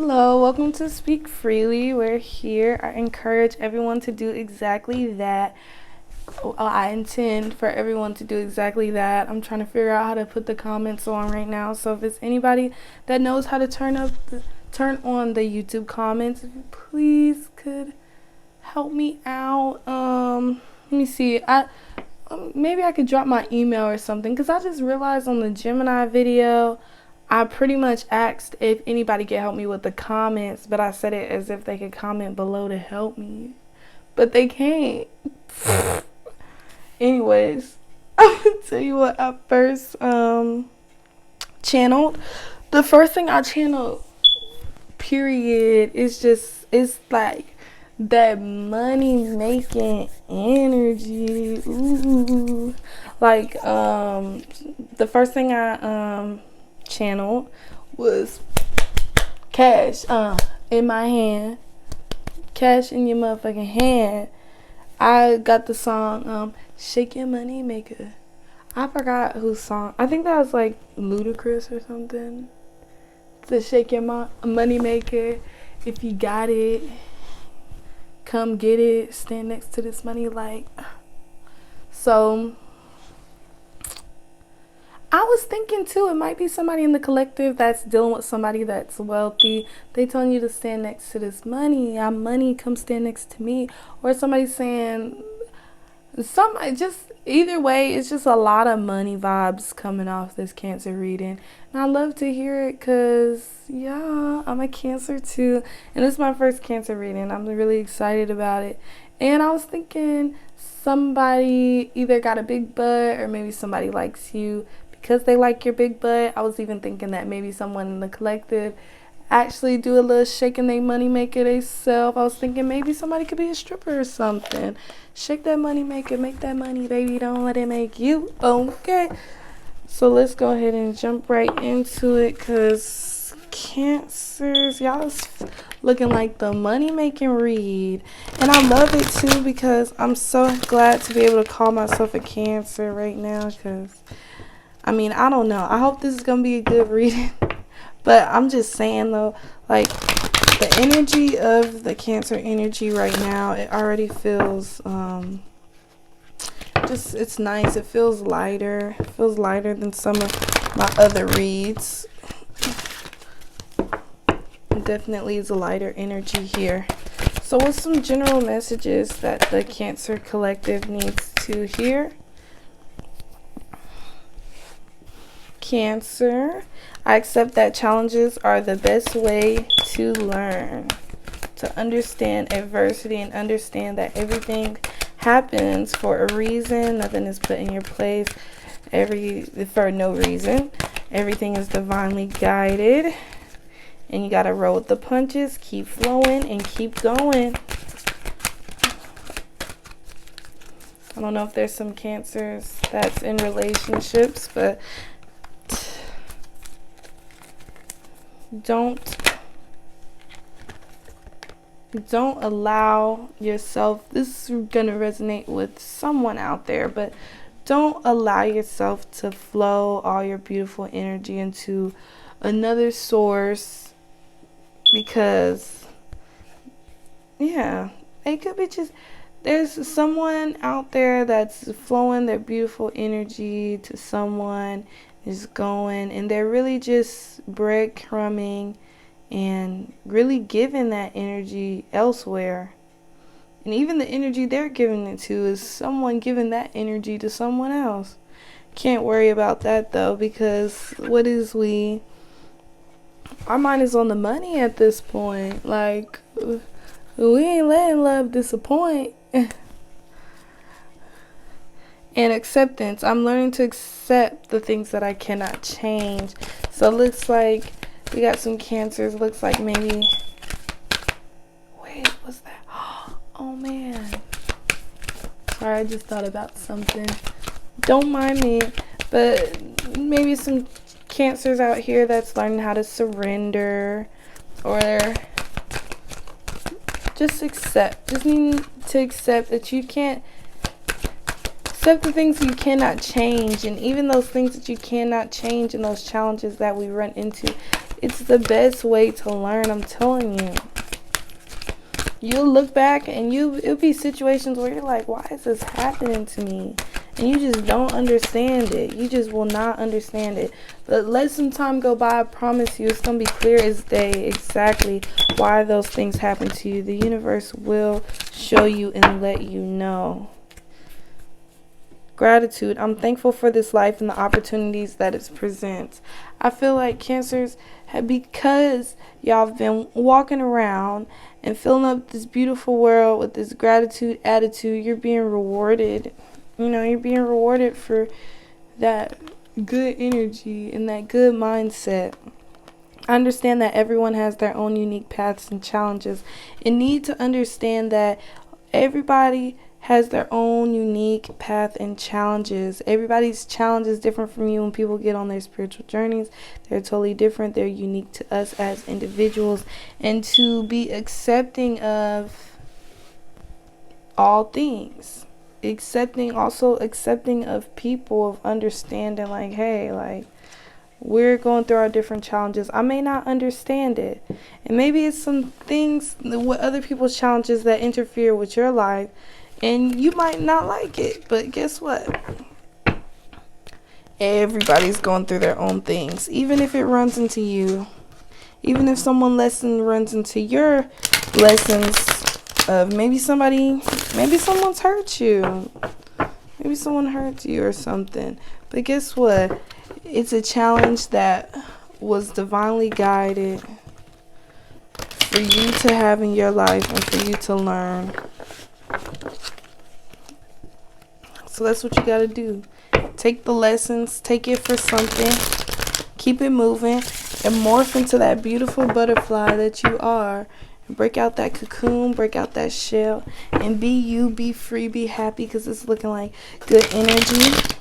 Hello, welcome to Speak Freely. We're here. I encourage everyone to do exactly that. I intend for everyone to do exactly that. I'm trying to figure out how to put the comments on right now. So if it's anybody that knows how to turn on the YouTube comments, if you please could help me out. Let me see. Maybe I could drop my email or something because I just realized on the Gemini video I pretty much asked if anybody could help me with the comments, but I said it as if they could comment below to help me. But they can't. Anyways, I'm gonna tell you what I first channeled. The first thing I channeled, period, it's like that money making energy. Ooh. Like the first thing I channeled was cash in my hand, cash in your motherfucking hand. I got the song Shake Your Money Maker. I forgot whose song. I think that was like Ludacris or something. To shake your money maker. If you got it, come get it. Stand next to this money. Like, so I was thinking too, it might be somebody in the collective that's dealing with somebody that's wealthy. They telling you to stand next to this money. I'm money, come stand next to me. Or somebody saying just either way, it's just a lot of money vibes coming off this Cancer reading. And I love to hear it because, yeah, I'm a Cancer too. And this is my first Cancer reading. I'm really excited about it. And I was thinking somebody either got a big butt or maybe somebody likes you because they like your big butt. I was even thinking that maybe someone in the collective actually do a little shaking they money maker they self. I was thinking maybe somebody could be a stripper or something. Shake that money maker, make that money, baby. Don't let it make you. Okay. So let's go ahead and jump right into it because Cancers, y'all is looking like the money making read. And I love it too because I'm so glad to be able to call myself a Cancer right now because I mean, I don't know. I hope this is going to be a good reading. But I'm just saying, though, like, the energy of the Cancer energy right now, it already feels, it's nice. It feels lighter. It feels lighter than some of my other reads. It definitely is a lighter energy here. So what's some general messages that the Cancer collective needs to hear? Cancer, I accept that challenges are the best way to learn, to understand adversity and understand that everything happens for a reason. Nothing is put in your place for no reason. Everything is divinely guided, and you gotta roll with the punches, keep flowing, and keep going. I don't know if there's some Cancers that's in relationships, but don't allow yourself, this is gonna resonate with someone out there, but don't allow yourself to flow all your beautiful energy into another source because yeah, it could be just there's someone out there that's flowing their beautiful energy to someone is going and they're really just breadcrumbing and really giving that energy elsewhere. And even the energy they're giving it to is someone giving that energy to someone else. Can't worry about that though because our mind is on the money at this point. Like, we ain't letting love disappoint. And acceptance. I'm learning to accept the things that I cannot change. So it looks like we got some Cancers. Looks like maybe... Wait, what's that? Oh, man. Sorry, I just thought about something. Don't mind me. But maybe some Cancers out here that's learning how to surrender. Or just accept. Just need to accept that you can't... Accept the things you cannot change, and even those things that you cannot change and those challenges that we run into, It's the best way to learn, I'm telling you. You'll look back and it'll be situations where you're like, why is this happening to me? And you just don't understand it. You just will not understand it. But let some time go by. I promise you, it's going to be clear as day exactly why those things happen to you. The universe will show you and let you know. Gratitude. I'm thankful for this life and the opportunities that it presents. I feel like Cancers, because y'all have been walking around and filling up this beautiful world with this gratitude attitude, you're being rewarded. You're being rewarded for that good energy and that good mindset. I understand that everyone has their own unique paths and challenges, and need to understand that everybody has their own unique path and challenges. Everybody's challenge is different from you. When people get on their spiritual journeys, they're totally different. They're unique to us as individuals, and to be accepting of all things. Accepting of people, of understanding, like, hey, like, we're going through our different challenges. I may not understand it, and maybe it's some things with other people's challenges that interfere with your life, and you might not like it. But guess what? Everybody's going through their own things, even if it runs into you. Even if runs into your lessons of maybe someone's hurt you. Maybe someone hurt you or something. But guess what? It's a challenge that was divinely guided for you to have in your life and for you to learn. So that's what you got to do. Take the lessons, take it for something, keep it moving, and morph into that beautiful butterfly that you are. Break out that cocoon, break out that shell, and be you, be free, be happy, because it's looking like good energy.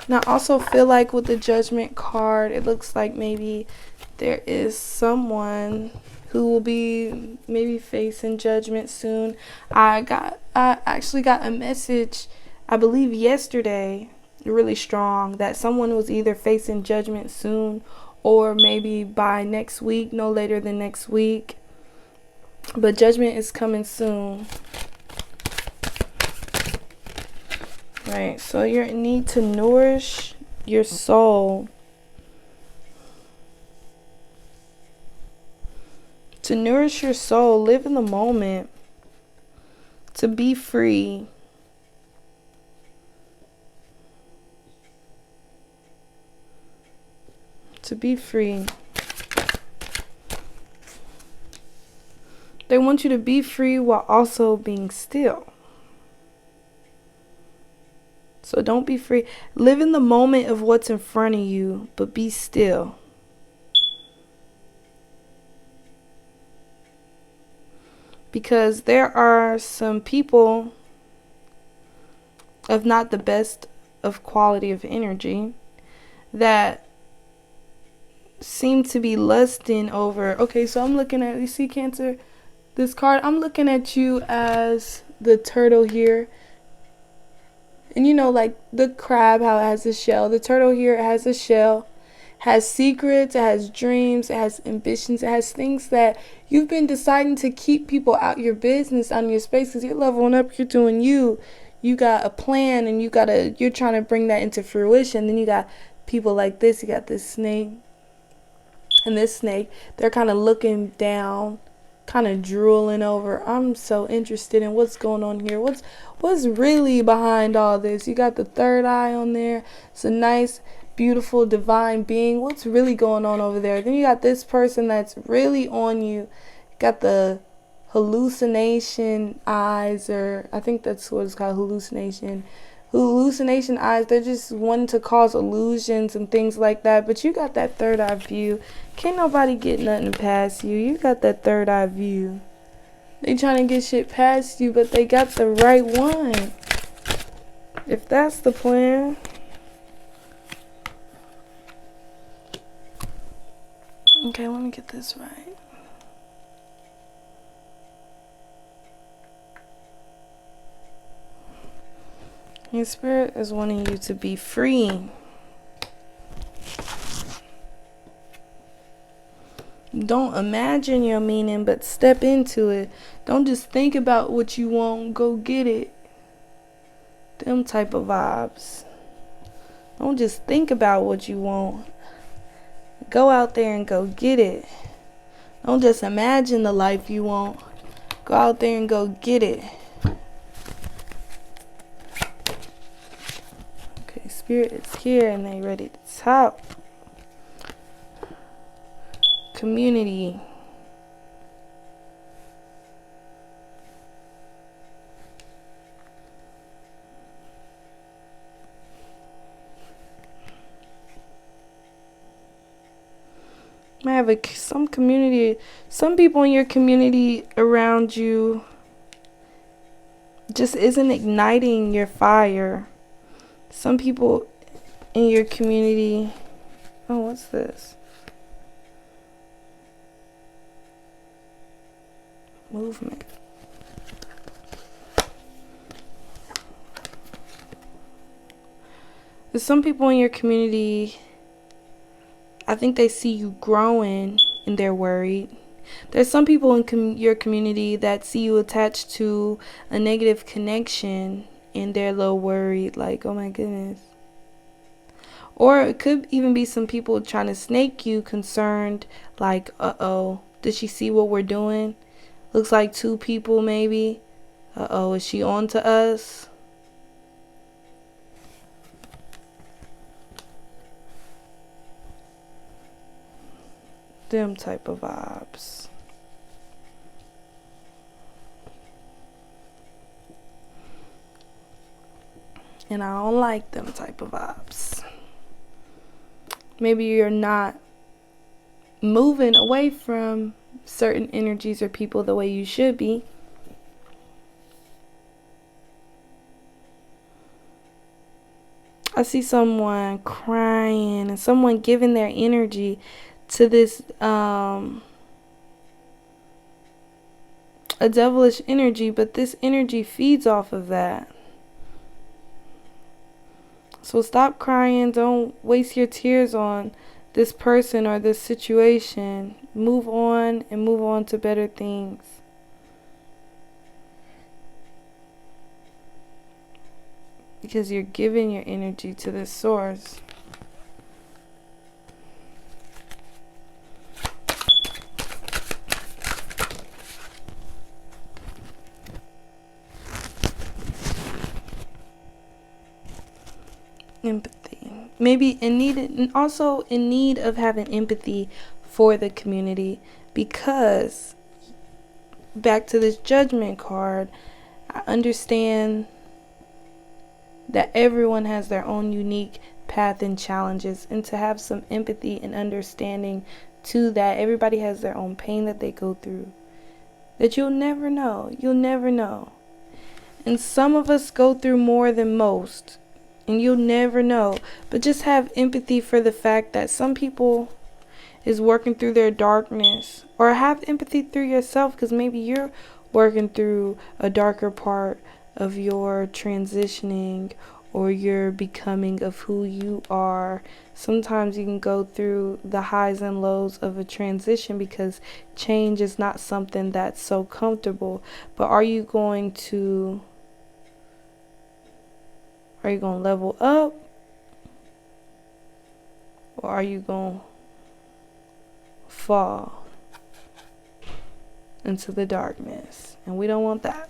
Now, I also feel like with the Judgment card, it looks like maybe there is someone who will be maybe facing judgment soon. I actually got a message, I believe yesterday, really strong, that someone was either facing judgment soon or maybe by next week, no later than next week. But judgment is coming soon. Right, so you need to nourish your soul. To nourish your soul, live in the moment. To be free. To be free. They want you to be free while also being still. So don't be free. Live in the moment of what's in front of you, but be still. Because there are some people of not the best of quality of energy that seem to be lusting over. Okay, so I'm looking at, you see, Cancer, this card, I'm looking at you as the turtle here. And like the crab, how it has a shell. The turtle here, it has a shell. Has secrets, it has dreams, it has ambitions, it has things that you've been deciding to keep people out your business, out of your space, because you're leveling up, you're doing you. You got a plan, and you're trying to bring that into fruition. Then you got people like this, you got this snake. And this snake, they're kind of looking down, kind of drooling over. I'm so interested in what's going on here. What's really behind all this? You got the third eye on there. It's a nice, beautiful, divine being. What's really going on over there? Then you got this person that's really on you. Got the hallucination eyes, or I think that's what it's called, hallucination eyes. They're just wanting to cause illusions and things like that. But you got that third eye view. Can't nobody get nothing past you. You got that third eye view. They trying to get shit past you, but they got the right one. If that's the plan. Okay, let me get this right. Your spirit is wanting you to be free. Don't imagine your meaning, but step into it. Don't just think about what you want, go get it. Them type of vibes. Don't just think about what you want. Go out there and go get it. Don't just imagine the life you want. Go out there and go get it. Okay, Spirit is here and they ready to talk. Community. I have some community, some people in your community around you just isn't igniting your fire. Some people in your community, oh, what's this? Movement. There's some people in your community, I think they see you growing and they're worried. There's some people in your community that see you attached to a negative connection and they're a little worried, like, oh my goodness. Or it could even be some people trying to snake you, concerned, like, uh-oh, did she see what we're doing? Looks like two people maybe. Uh-oh, is she on to us? Them type of vibes. And I don't like them type of vibes. Maybe you're not moving away from certain energies or people the way you should be. I see someone crying and someone giving their energy to this a devilish energy, but this energy feeds off of that. So stop crying. Don't waste your tears on this person or this situation. Move on and move on to better things. Because you're giving your energy to this source. Empathy. Maybe in need, and also in need of having empathy for the community, because back to this Judgment card, I understand that everyone has their own unique path and challenges, and to have some empathy and understanding to that. Everybody has their own pain that they go through that you'll never know. And some of us go through more than most, and you'll never know. But just have empathy for the fact that some people is working through their darkness, or have empathy through yourself, because maybe you're working through a darker part of your transitioning or your becoming of who you are. Sometimes you can go through the highs and lows of a transition because change is not something that's so comfortable. But are you going to level up, or are you going to fall into the darkness? And we don't want that.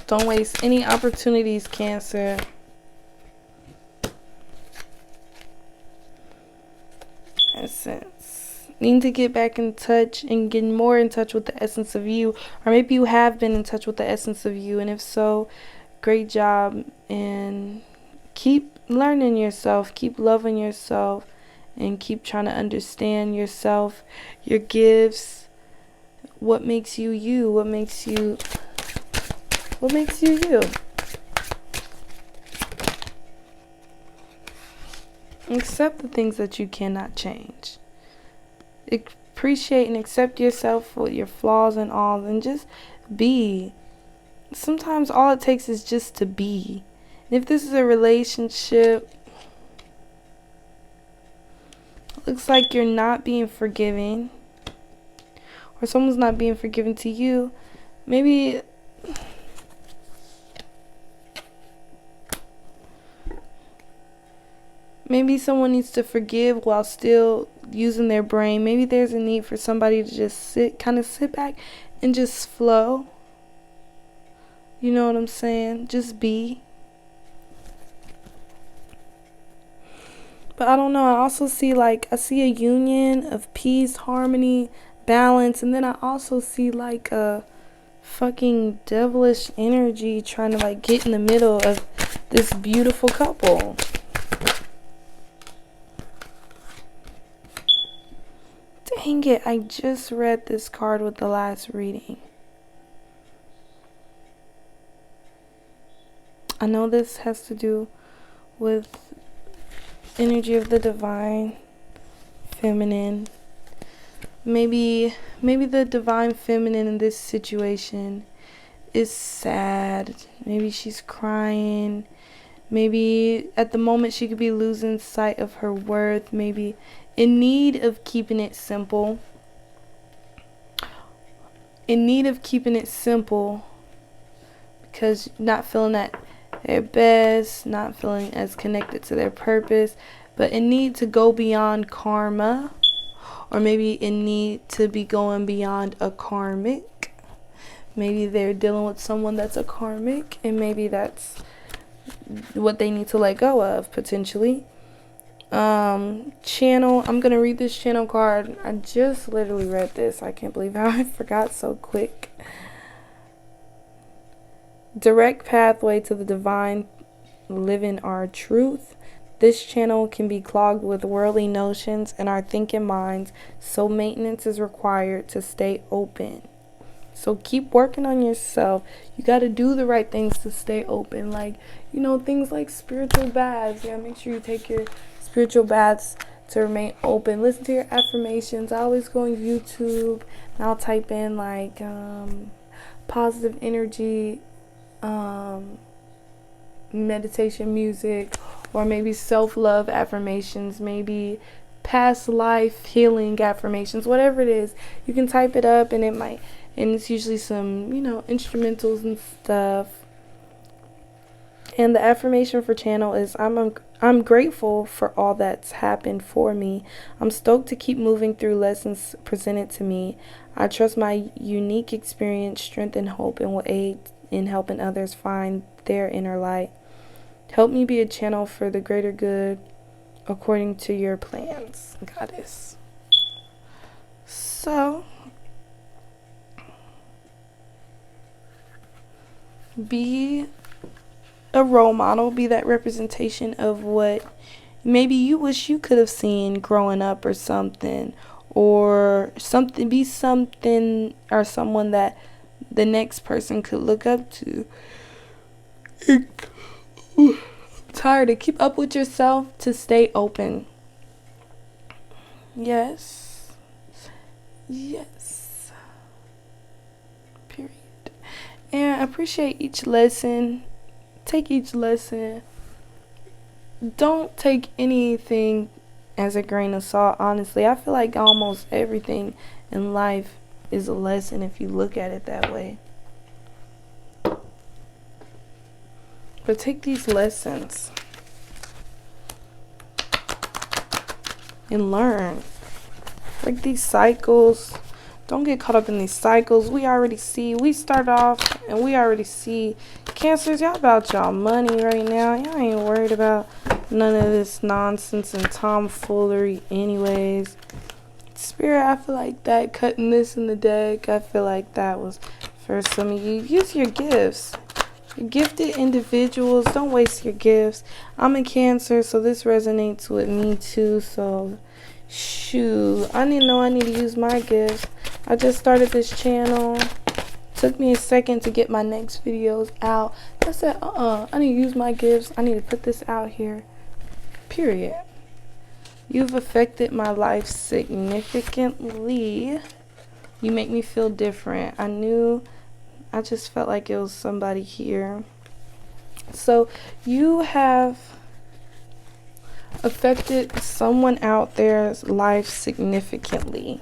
Don't waste any opportunities, Cancer. Essence. Need to get back in touch and get more in touch with the essence of you. Or maybe you have been in touch with the essence of you. And if so, great job. And keep learning yourself. Keep loving yourself. And keep trying to understand yourself, your gifts, what makes you you, what makes you you. Accept the things that you cannot change. Appreciate and accept yourself with your flaws and all, and just be. Sometimes all it takes is just to be. And if this is a relationship, Looks like you're not being forgiving, or someone's not being forgiven to you. Maybe someone needs to forgive while still using their brain. Maybe there's a need for somebody to just sit back and just flow. You know what I'm saying? Just be. But I don't know. I also see I see a union of peace, harmony, balance, and then I also see a fucking devilish energy trying to get in the middle of this beautiful couple. Dang it, I just read this card with the last reading. I know this has to do with energy of the divine feminine. Maybe the divine feminine in this situation is sad. Maybe she's crying. Maybe at the moment she could be losing sight of her worth. Maybe in need of keeping it simple. Because not feeling at their best, not feeling as connected to their purpose, but in need to go beyond karma, or maybe in need to be going beyond a karmic. Maybe they're dealing with someone that's a karmic, and maybe that's what they need to let go of, potentially. Channel, I'm gonna read this channel card. I just literally read this. I can't believe how I forgot so quick. Direct pathway to the divine, living our truth. This channel can be clogged with worldly notions in our thinking minds, so maintenance is required to stay open. So keep working on yourself. You got to do the right things to stay open. Things like spiritual baths. Yeah, make sure you take your spiritual baths to remain open. Listen to your affirmations. I always go on YouTube and I'll type in positive energy, meditation music, or maybe self-love affirmations, maybe past life healing affirmations, whatever it is. You can type it up and it's usually some, instrumentals and stuff. And the affirmation for channel is, I'm grateful for all that's happened for me. I'm stoked to keep moving through lessons presented to me. I trust my unique experience, strength, and hope, and will aid in helping others find their inner light. Help me be a channel for the greater good according to your plans, Goddess. So, be a role model, be that representation of what maybe you wish you could have seen growing up, or something, be something or someone that the next person could look up to. I'm tired. To keep up with yourself, to stay open. Yes. Period. And appreciate each lesson. Take each lesson. Don't take anything as a grain of salt, honestly. I feel like almost everything in life is a lesson if you look at it that way. But take these lessons and learn. Break these cycles. Don't get caught up in these cycles. We start off and we already see Cancers, y'all about y'all money right now. Y'all ain't worried about none of this nonsense and tomfoolery anyways. Spirit, I feel like that cutting this in the deck, I feel like that was for some of you. Use your gifts. You're gifted individuals. Don't waste your gifts. I'm a Cancer, so this resonates with me too. So, shoot. I need to use my gifts. I just started this channel. Took me a second to get my next videos out. I said, I need to use my gifts. I need to put this out here. Period. You've affected my life significantly. You make me feel different. I just felt like it was somebody here. So you have affected someone out there's life significantly,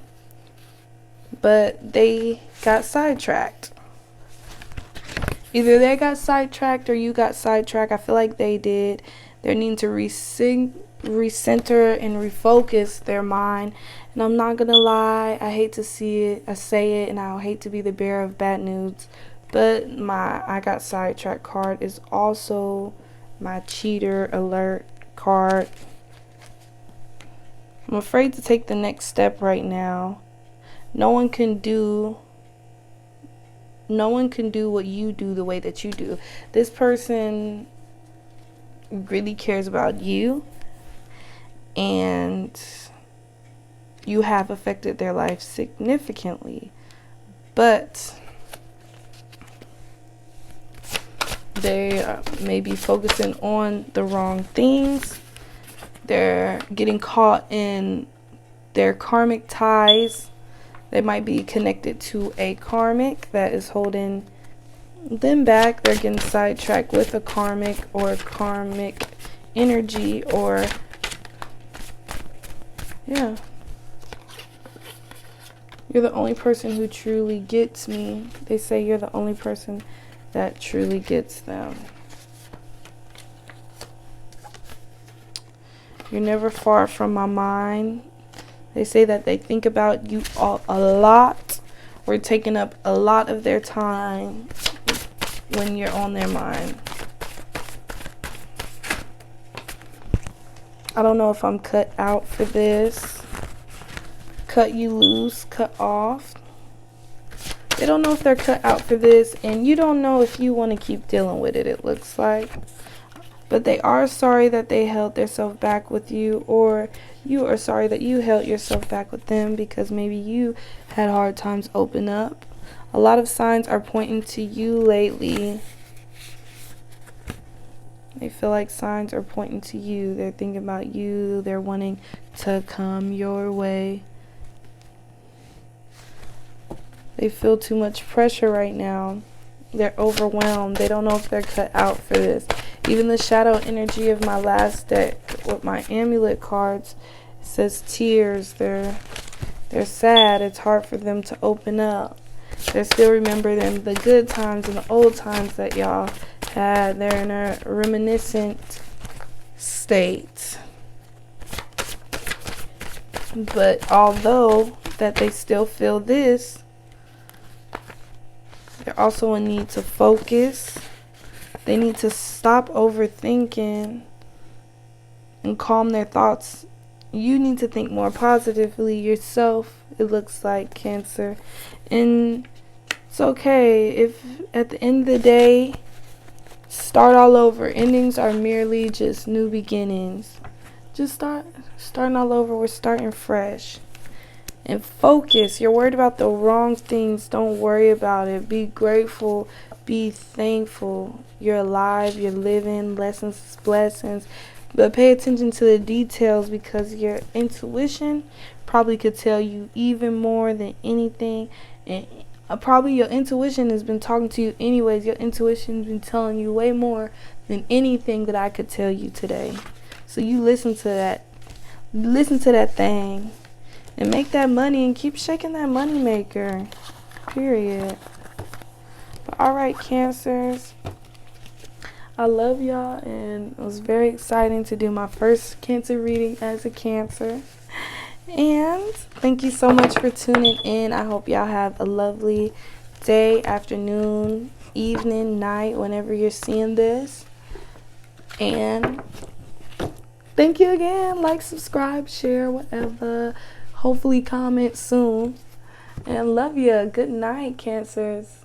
but they got sidetracked. Either they got sidetracked or you got sidetracked. I feel like they did. They need to recenter and refocus their mind. And I'm not gonna lie, I hate to see it. I say it, and I hate to be the bearer of bad news, but my I got sidetracked card is also my cheater alert card. I'm afraid to take the next step right now. No one can do what you do the way that you do. This person really cares about you, and you have affected their life significantly, but they may be focusing on the wrong things. They're getting caught in their karmic ties. They might be connected to a karmic that is holding them back. They're getting sidetracked with a karmic or karmic energy, or yeah. You're the only person who truly gets me. They say you're the only person that truly gets them. You're never far from my mind. They say that they think about you a lot. We're taking up a lot of their time when you're on their mind. I don't know if I'm cut out for this. Cut you loose, cut off. They don't know if they're cut out for this, and you don't know if you want to keep dealing with it, it looks like. But they are sorry that they held themselves back with you, or you are sorry that you held yourself back with them because maybe you had hard times open up. A lot of signs are pointing to you lately. They feel like signs are pointing to you. They're thinking about you. They're wanting to come your way. They feel too much pressure right now. They're overwhelmed. They don't know if they're cut out for this. Even the shadow energy of my last deck with my amulet cards says tears. They're sad. It's hard for them to open up. They're still remembering the good times and the old times that y'all had. They're in a reminiscent state. But although that they still feel this, they're also in need to focus. They need to stop overthinking and calm their thoughts. You need to think more positively yourself, it looks like, Cancer. And it's okay if at the end of the day, start all over. Endings are merely just new beginnings. Just starting all over. We're starting fresh. And focus. You're worried about the wrong things. Don't worry about it. Be grateful. Be thankful. You're alive. You're living. Lessons is blessings. But pay attention to the details, because your intuition probably could tell you even more than anything. And probably your intuition has been talking to you anyways. Your intuition's been telling you way more than anything that I could tell you today. So you listen to that. Listen to that thing. And make that money and keep shaking that money maker. Period. But alright, Cancers. I love y'all, and it was very exciting to do my first Cancer reading as a Cancer. And thank you so much for tuning in. I hope y'all have a lovely day, afternoon, evening, night, whenever you're seeing this. And thank you again. Like, subscribe, share, whatever. Hopefully comment soon. And love ya. Good night, Cancers.